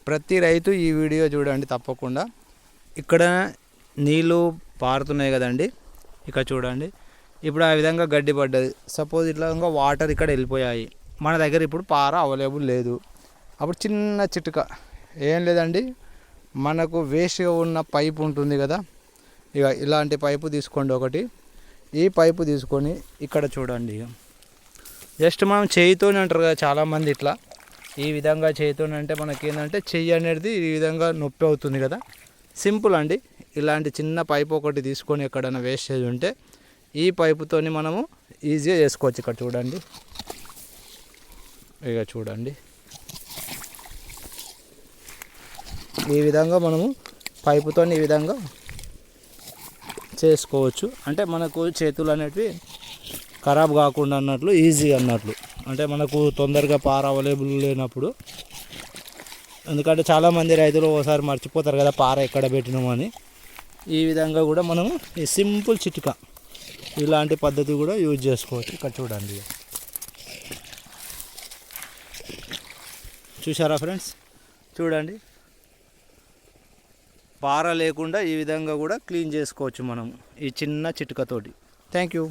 ప్రతి రైతు ఈ వీడియో చూడండి తప్పకుండా. ఇక్కడ నీళ్ళు పారుతున్నాయి కదండి, ఇక్కడ చూడండి. ఇప్పుడు ఆ విధంగా గడ్డి పడ్డది. సపోజ్ ఇట్లా వాటర్ ఇక్కడ వెళ్ళిపోయాయి. మన దగ్గర ఇప్పుడు పార అవైలబుల్ లేదు. అప్పుడు చిన్న చిట్కా ఏం లేదండి, మనకు వేస్ట్గా ఉన్న పైపు ఉంటుంది కదా, ఇక ఇలాంటి పైపు తీసుకోండి ఒకటి. ఈ పైపు తీసుకొని ఇక్కడ చూడండి, ఇక జస్ట్ మనం చేయితోనే అంటారు కదా చాలామంది, ఇట్లా ఈ విధంగా చేయితోనే అంటే మనకి ఏంటంటే చెయ్యి అనేది ఈ విధంగా నొప్పి అవుతుంది కదా. సింపుల్ అండి. ఇలాంటి చిన్న పైపు ఒకటి తీసుకొని ఎక్కడైనా వేస్టేజ్ ఉంటే ఈ పైపుతోని మనము ఈజీగా చేసుకోవచ్చు. ఇక్కడ చూడండి, ఇక చూడండి ఈ విధంగా మనము పైపుతో ఈ విధంగా చేసుకోవచ్చు. అంటే మనకు చేతులు అనేటివి ఖరాబ్ కాకుండా అన్నట్లు, ఈజీ అన్నట్లు. అంటే మనకు తొందరగా పార అవైలబుల్ లేనప్పుడు, ఎందుకంటే చాలామంది రైతులు ఒకసారి మర్చిపోతారు కదా పార ఎక్కడ పెట్టినామని. ఈ విధంగా కూడా మనము ఈ సింపుల్ చిట్కా ఇలాంటి పద్ధతి కూడా యూజ్ చేసుకోవచ్చు. ఇక్కడ చూడండి, చూసారా ఫ్రెండ్స్, చూడండి పార లేకుండా ఈ విధంగా కూడా క్లీన్ చేసుకోవచ్చు మనం ఈ చిన్న చిట్కాతోటి. Thank you.